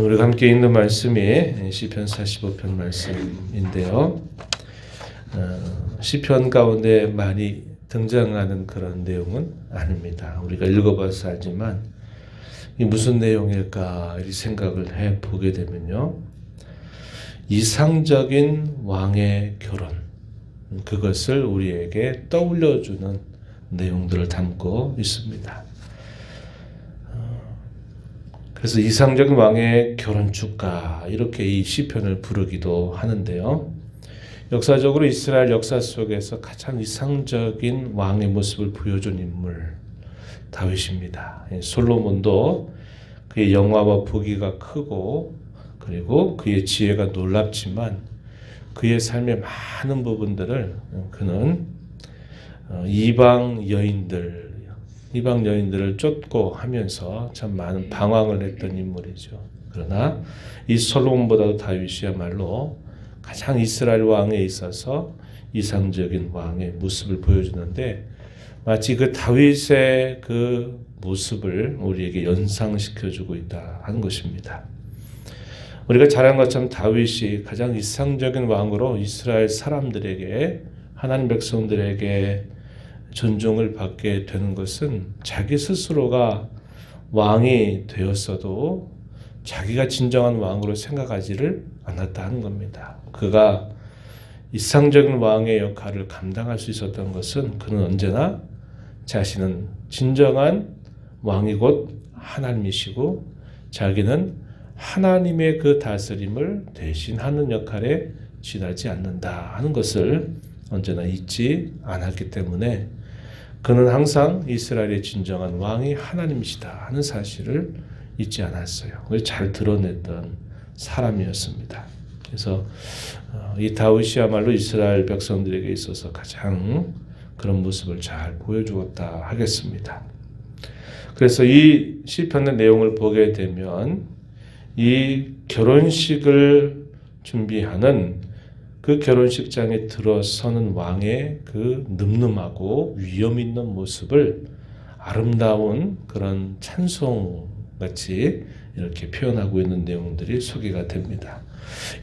오늘 함께 읽는 말씀이 시편 45편 말씀인데요. 시편 가운데 많이 등장하는 그런 내용은 아닙니다. 우리가 읽어봐서 알지만 이 무슨 내용일까 이 생각을 해보게 되면요. 이상적인 왕의 결혼, 그것을 우리에게 떠올려주는 내용들을 담고 있습니다. 그래서 이상적인 왕의 결혼 축가 이렇게 이 시편을 부르기도 하는데요. 역사적으로 이스라엘 역사 속에서 가장 이상적인 왕의 모습을 보여준 인물 다윗입니다. 솔로몬도 그의 영화와 부귀가 크고 그리고 그의 지혜가 놀랍지만 그의 삶의 많은 부분들을 그는 이방 여인들을 쫓고 하면서 참 많은 방황을 했던 인물이죠. 그러나 이 솔로몬보다도 다윗이야말로 가장 이스라엘 왕에 있어서 이상적인 왕의 모습을 보여주는데 마치 그 다윗의 그 모습을 우리에게 연상시켜주고 있다 하는 것입니다. 우리가 잘 아는 것처럼 다윗이 가장 이상적인 왕으로 이스라엘 사람들에게 하나님 백성들에게 존중을 받게 되는 것은 자기 스스로가 왕이 되었어도 자기가 진정한 왕으로 생각하지를 않았다 하는 겁니다. 그가 이상적인 왕의 역할을 감당할 수 있었던 것은 그는 언제나 자신은 진정한 왕이 곧 하나님이시고 자기는 하나님의 그 다스림을 대신하는 역할에 지나지 않는다 하는 것을 언제나 잊지 않았기 때문에 그는 항상 이스라엘의 진정한 왕이 하나님이시다 하는 사실을 잊지 않았어요. 그걸 잘 드러냈던 사람이었습니다. 그래서 이 다윗이야말로 이스라엘 백성들에게 있어서 가장 그런 모습을 잘 보여주었다 하겠습니다. 그래서 이 시편의 내용을 보게 되면 이 결혼식을 준비하는 그 결혼식장에 들어서는 왕의 그 늠름하고 위엄 있는 모습을 아름다운 그런 찬송같이 이렇게 표현하고 있는 내용들이 소개가 됩니다.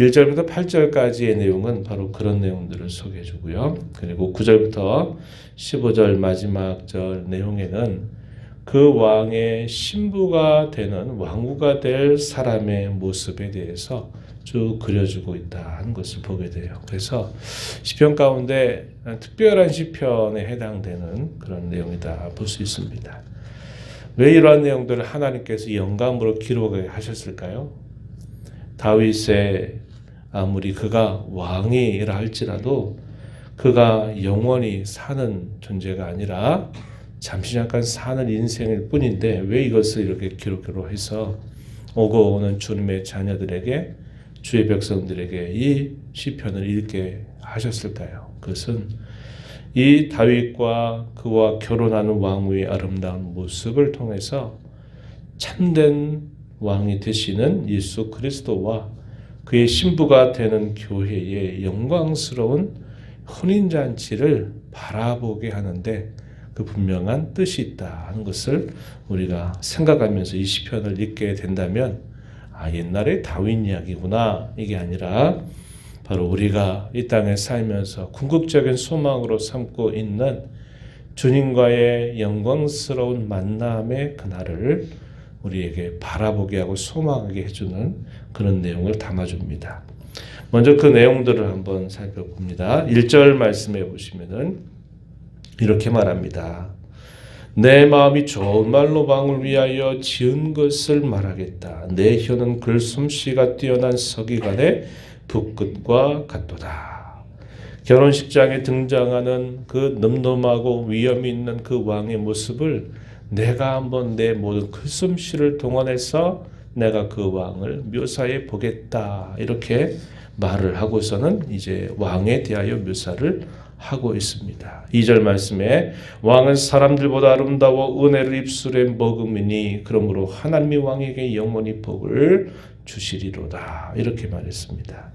1절부터 8절까지의 내용은 바로 그런 내용들을 소개해 주고요. 그리고 9절부터 15절 마지막 절 내용에는 그 왕의 신부가 되는 왕후가 될 사람의 모습에 대해서 쭉 그려주고 있다 하는 것을 보게 돼요. 그래서 시편 가운데 특별한 시편에 해당되는 그런 내용이다 볼 수 있습니다. 왜 이러한 내용들을 하나님께서 영감으로 기록하셨을까요? 다윗의 아무리 그가 왕이라 할지라도 그가 영원히 사는 존재가 아니라 잠시 잠깐 사는 인생일 뿐인데 왜 이것을 이렇게 기록으로 해서 오고 오는 주님의 자녀들에게 주의 백성들에게 이 시편을 읽게 하셨을까요? 그것은 이 다윗과 그와 결혼하는 왕후의 아름다운 모습을 통해서 참된 왕이 되시는 예수 그리스도와 그의 신부가 되는 교회의 영광스러운 혼인잔치를 바라보게 하는데 그 분명한 뜻이 있다 하는 것을 우리가 생각하면서 이 시편을 읽게 된다면 옛날에 다윗 이야기구나 이게 아니라 바로 우리가 이 땅에 살면서 궁극적인 소망으로 삼고 있는 주님과의 영광스러운 만남의 그날을 우리에게 바라보게 하고 소망하게 해주는 그런 내용을 담아줍니다. 먼저 그 내용들을 한번 살펴봅니다. 1절 말씀해 보시면은 이렇게 말합니다. 내 마음이 좋은 말로 왕을 위하여 지은 것을 말하겠다. 내 혀는 글솜씨가 뛰어난 서기관의 붓끝과 같도다. 결혼식장에 등장하는 그 늠름하고 위엄이 있는 그 왕의 모습을 내가 한번 내 모든 글솜씨를 동원해서 내가 그 왕을 묘사해 보겠다. 이렇게 말을 하고서는 이제 왕에 대하여 묘사를 하고 있습니다. 2절 말씀에 왕은 사람들보다 아름다워 은혜를 입술에 머금으니 그러므로 하나님이 왕에게 영원히 복을 주시리로다. 이렇게 말했습니다.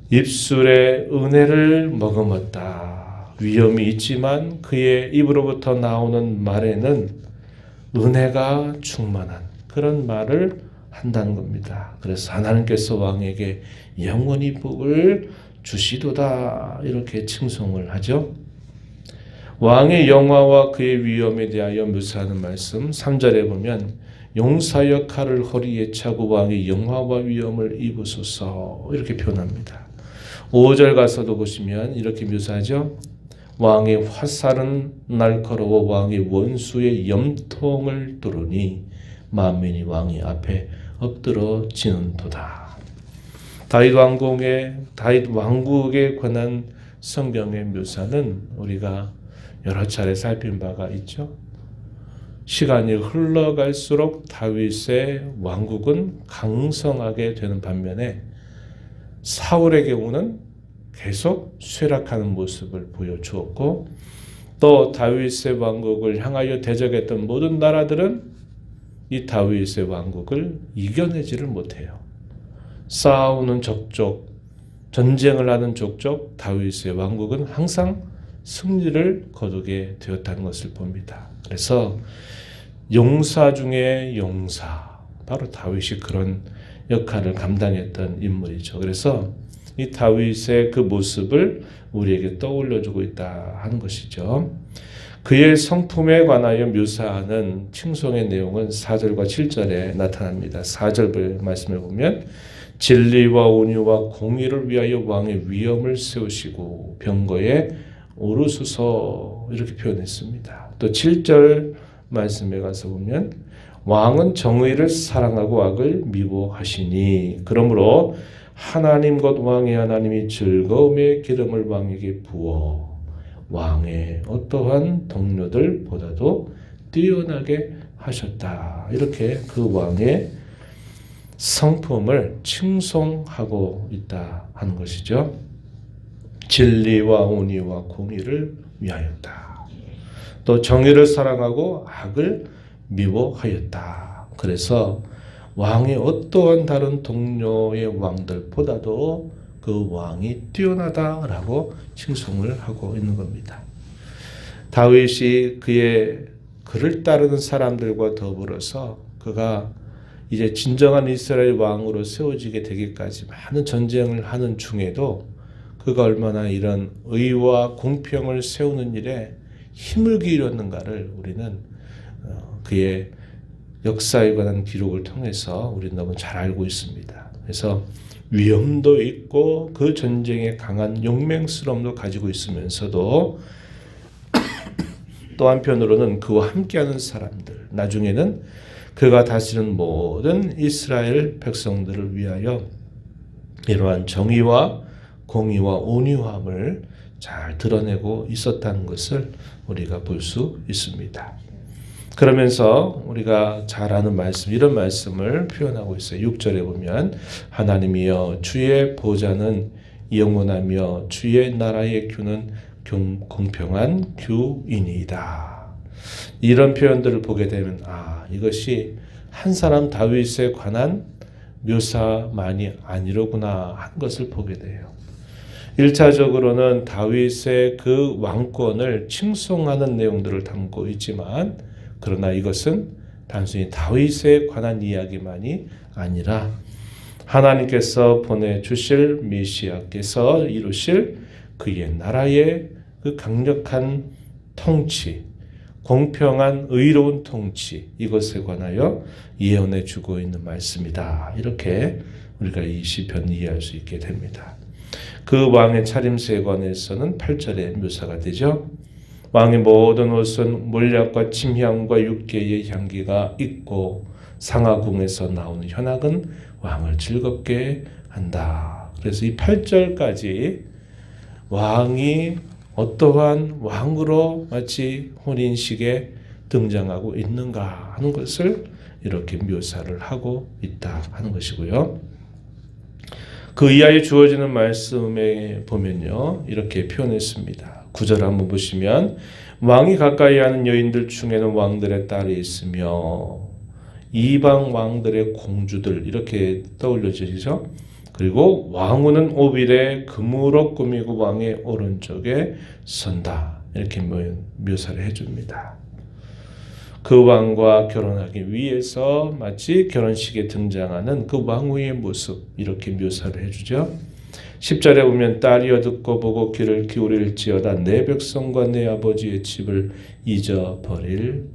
입술에 은혜를 머금었다. 위엄이 있지만 그의 입으로부터 나오는 말에는 은혜가 충만한 그런 말을 한다는 겁니다. 그래서 하나님께서 왕에게 영원히 복을 주시도다 이렇게 칭송을 하죠. 왕의 영화와 그의 위엄에 대하여 묘사하는 말씀 3절에 보면 용사여 칼을 허리에 차고 왕의 영화와 위엄을 입으소서 이렇게 표현합니다. 5절 가서도 보시면 이렇게 묘사하죠. 왕의 화살은 날카로워 왕의 원수의 염통을 뚫으니 만민이 왕의 앞에 엎드러지는도다. 다윗 왕국에 관한 성경의 묘사는 우리가 여러 차례 살핀 바가 있죠. 시간이 흘러갈수록 다윗의 왕국은 강성하게 되는 반면에 사울의 경우는 계속 쇠락하는 모습을 보여주었고 또 다윗의 왕국을 향하여 대적했던 모든 나라들은 이 다윗의 왕국을 이겨내지를 못해요. 싸우는 족족, 전쟁을 하는 족족 다윗의 왕국은 항상 승리를 거두게 되었다는 것을 봅니다. 그래서 용사 중에 용사, 바로 다윗이 그런 역할을 감당했던 인물이죠. 그래서 이 다윗의 그 모습을 우리에게 떠올려주고 있다 하는 것이죠. 그의 성품에 관하여 묘사하는 칭송의 내용은 4절과 7절에 나타납니다. 4절 말씀을 보면 진리와 온유와 공의를 위하여 왕의 위엄을 세우시고 병거에 오르소서 이렇게 표현했습니다. 또 7절 말씀에 가서 보면 왕은 정의를 사랑하고 악을 미워하시니 그러므로 하나님 곧 왕의 하나님이 즐거움의 기름을 왕에게 부어 왕의 어떠한 동료들보다도 뛰어나게 하셨다. 이렇게 그 왕의 성품을 칭송하고 있다 하는 것이죠. 진리와 온유와 공의를 위하였다. 또 정의를 사랑하고 악을 미워하였다. 그래서 왕의 어떠한 다른 동료의 왕들보다도 그 왕이 뛰어나다라고 칭송을 하고 있는 겁니다. 다윗이 그를 따르는 사람들과 더불어서 그가 이제 진정한 이스라엘 왕으로 세워지게 되기까지 많은 전쟁을 하는 중에도 그가 얼마나 이런 의와 공평을 세우는 일에 힘을 기울였는가를 우리는 그의 역사에 관한 기록을 통해서 우리는 너무 잘 알고 있습니다. 그래서 위엄도 있고 그 전쟁에 강한 용맹스러움도 가지고 있으면서도 또 한편으로는 그와 함께하는 사람들, 나중에는 그가 다스리는 모든 이스라엘 백성들을 위하여 이러한 정의와 공의와 온유함을 잘 드러내고 있었다는 것을 우리가 볼 수 있습니다. 그러면서 우리가 잘 아는 말씀, 이런 말씀을 표현하고 있어요. 6절에 보면 하나님이여 주의 보좌는 영원하며 주의 나라의 규는 공평한 규이니이다. 이런 표현들을 보게 되면 이것이 한 사람 다윗에 관한 묘사만이 아니로구나 하는 것을 보게 돼요. 1차적으로는 다윗의 그 왕권을 칭송하는 내용들을 담고 있지만 그러나 이것은 단순히 다윗에 관한 이야기만이 아니라 하나님께서 보내주실 메시아께서 이루실 그의 나라의 그 강력한 통치, 공평한 의로운 통치, 이것에 관하여 예언해 주고 있는 말씀이다. 이렇게 우리가 이 시편 이해할 수 있게 됩니다. 그 왕의 차림새에 관해서는 8절에 묘사가 되죠. 왕의 모든 옷은 몰약과 침향과 육개의 향기가 있고 상하궁에서 나오는 현악은 왕을 즐겁게 한다. 그래서 이 8절까지 왕이 어떠한 왕으로 마치 혼인식에 등장하고 있는가 하는 것을 이렇게 묘사를 하고 있다 하는 것이고요. 그 이하에 주어지는 말씀에 보면요, 이렇게 표현했습니다. 9절 한번 보시면 왕이 가까이 하는 여인들 중에는 왕들의 딸이 있으며 이방 왕들의 공주들 이렇게 떠올려지죠. 그리고 왕후는 오빌에 금으로 꾸미고 왕의 오른쪽에 선다. 이렇게 묘사를 해줍니다. 그 왕과 결혼하기 위해서 마치 결혼식에 등장하는 그 왕후의 모습 이렇게 묘사를 해주죠. 10절에 보면 딸이여 듣고 보고 귀를 기울일지어다 내 백성과 내 아버지의 집을 잊어버릴지어다.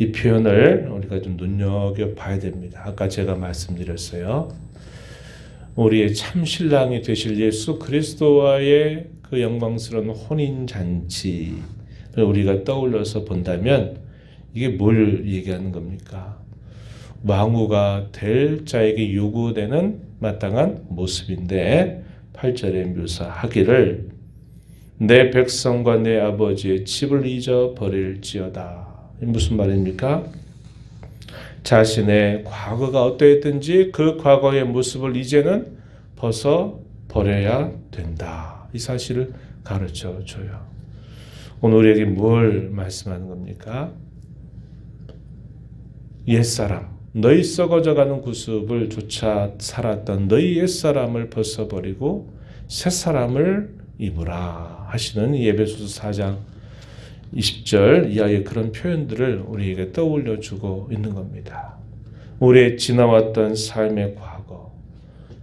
이 표현을 우리가 좀 눈여겨봐야 됩니다. 아까 제가 말씀드렸어요. 우리의 참 신랑이 되실 예수 그리스도와의 그 영광스러운 혼인잔치를 우리가 떠올려서 본다면 이게 뭘 얘기하는 겁니까? 왕후가 될 자에게 요구되는 마땅한 모습인데 8절에 묘사하기를 내 백성과 내 아버지의 집을 잊어버릴지어다. 무슨 말입니까? 자신의 과거가 어떠했든지 그 과거의 모습을 이제는 벗어버려야 된다. 이 사실을 가르쳐줘요. 오늘 우리에게 뭘 말씀하는 겁니까? 옛사람, 너희 썩어져가는 구습을 조차 살았던 너희 옛사람을 벗어버리고 새사람을 입으라 하시는 에베소서 4장 20절 이하의 그런 표현들을 우리에게 떠올려 주고 있는 겁니다. 우리의 지나왔던 삶의 과거,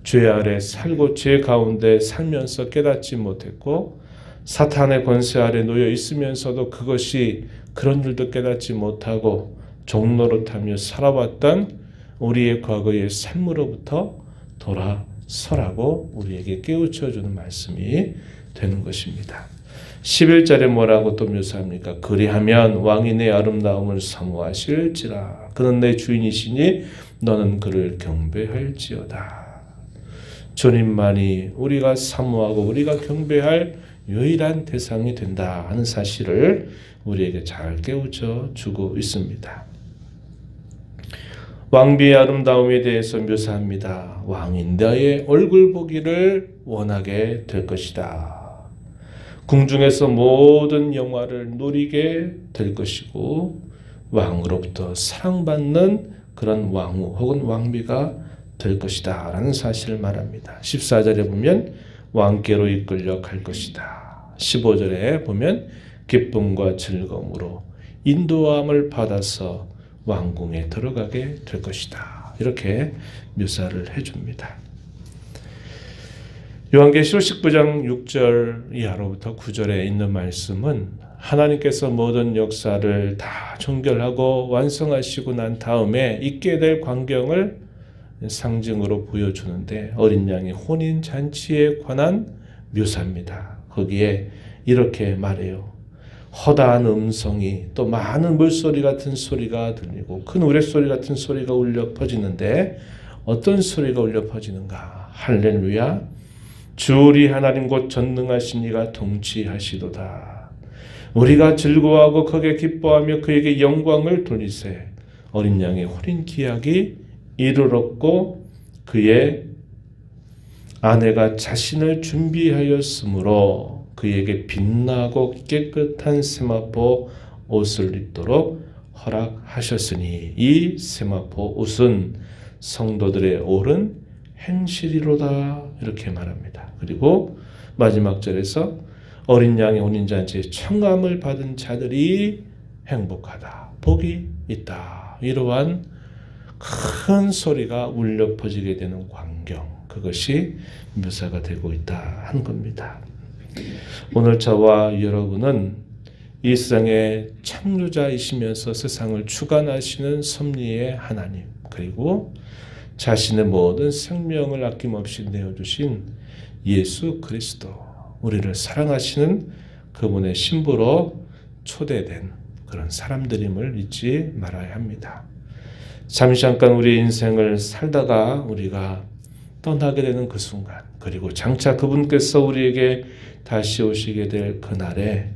죄 아래 살고 죄 가운데 살면서 깨닫지 못했고 사탄의 권세 아래 놓여 있으면서도 그것이 그런 줄도 깨닫지 못하고 종노릇하며 살아왔던 우리의 과거의 삶으로부터 돌아서라고 우리에게 깨우쳐주는 말씀이 되는 것입니다. 11절에 뭐라고 또 묘사합니까? 그리하면 왕이 내 아름다움을 사모하실지라 그는 내 주인이시니 너는 그를 경배할지어다. 주님만이 우리가 사모하고 우리가 경배할 유일한 대상이 된다 하는 사실을 우리에게 잘 깨우쳐 주고 있습니다. 왕비의 아름다움에 대해서 묘사합니다. 왕인 너의 얼굴 보기를 원하게 될 것이다. 궁중에서 모든 영화를 누리게 될 것이고 왕으로부터 사랑받는 그런 왕후 혹은 왕비가 될 것이다 라는 사실을 말합니다. 14절에 보면 왕께로 이끌려 갈 것이다. 15절에 보면 기쁨과 즐거움으로 인도함을 받아서 왕궁에 들어가게 될 것이다. 이렇게 묘사를 해줍니다. 요한계시록 19장 6절 이하로부터 9절에 있는 말씀은 하나님께서 모든 역사를 다 종결하고 완성하시고 난 다음에 있게 될 광경을 상징으로 보여주는데 어린 양의 혼인잔치에 관한 묘사입니다. 거기에 이렇게 말해요. 허다한 음성이 또 많은 물소리 같은 소리가 들리고 큰 우레소리 같은 소리가 울려 퍼지는데 어떤 소리가 울려 퍼지는가? 할렐루야 주 우리 하나님 곧 전능하신 이가 통치하시도다. 우리가 즐거워하고 크게 기뻐하며 그에게 영광을 돌리세. 어린 양의 혼인 기약이 이르렀고 그의 아내가 자신을 준비하였으므로 그에게 빛나고 깨끗한 세마포 옷을 입도록 허락하셨으니 이 세마포 옷은 성도들의 옳은 행실이로다 이렇게 말합니다. 그리고 마지막 절에서 어린 양의 혼인잔치에 청함을 받은 자들이 행복하다. 복이 있다. 이러한 큰 소리가 울려 퍼지게 되는 광경 그것이 묘사가 되고 있다 하는 겁니다. 오늘 저와 여러분은 이 세상의 창조자이시면서 세상을 주관하시는 섭리의 하나님 그리고 자신의 모든 생명을 아낌없이 내어주신 예수 그리스도 우리를 사랑하시는 그분의 신부로 초대된 그런 사람들임을 잊지 말아야 합니다. 잠시 잠깐 우리 인생을 살다가 우리가 떠나게 되는 그 순간 그리고 장차 그분께서 우리에게 다시 오시게 될 그날에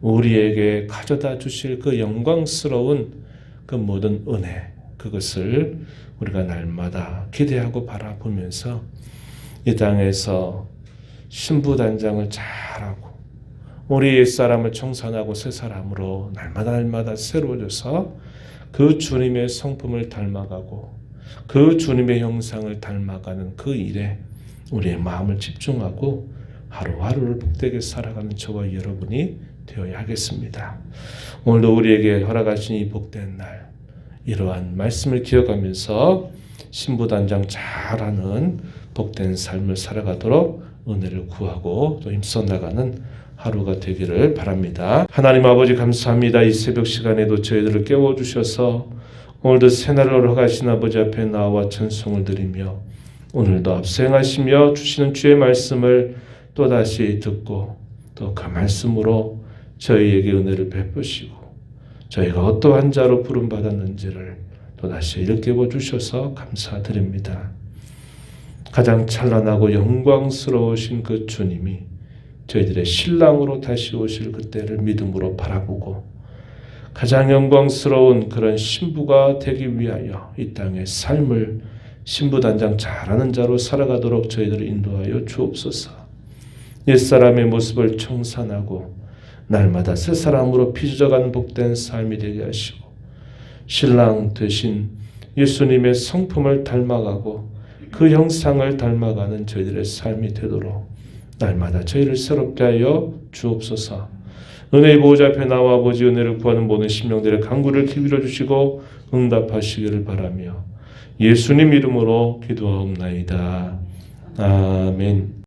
우리에게 가져다 주실 그 영광스러운 그 모든 은혜 그것을 우리가 날마다 기대하고 바라보면서 이 땅에서 신부단장을 잘하고 우리 옛사람을 청산하고 새사람으로 날마다 새로워져서 그 주님의 성품을 닮아가고 그 주님의 형상을 닮아가는 그 일에 우리의 마음을 집중하고 하루하루를 복되게 살아가는 저와 여러분이 되어야 하겠습니다. 오늘도 우리에게 허락하신 이 복된 날, 이러한 말씀을 기억하면서 신부단장 잘하는 복된 삶을 살아가도록 은혜를 구하고 또 힘써 나가는 하루가 되기를 바랍니다. 하나님 아버지 감사합니다. 이 새벽 시간에도 저희들을 깨워주셔서 오늘도 새날을 허락하신 아버지 앞에 나와 찬송을 드리며 오늘도 앞서 행하시며 주시는 주의 말씀을 또다시 듣고 또 그 말씀으로 저희에게 은혜를 베푸시고 저희가 어떠한 자로 부름받았는지를 또다시 일깨워 주셔서 감사드립니다. 가장 찬란하고 영광스러우신 그 주님이 저희들의 신랑으로 다시 오실 그때를 믿음으로 바라보고 가장 영광스러운 그런 신부가 되기 위하여 이 땅의 삶을 신부단장 잘하는 자로 살아가도록 저희들을 인도하여 주옵소서. 옛사람의 모습을 청산하고 날마다 새 사람으로 빚어져가는 복된 삶이 되게 하시고 신랑 되신 예수님의 성품을 닮아가고 그 형상을 닮아가는 저희들의 삶이 되도록 날마다 저희를 새롭게 하여 주옵소서. 은혜의 보호자 앞에 나와 아버지 은혜를 구하는 모든 심령들의 간구를 기울여 주시고 응답하시기를 바라며 예수님 이름으로 기도하옵나이다. 아멘.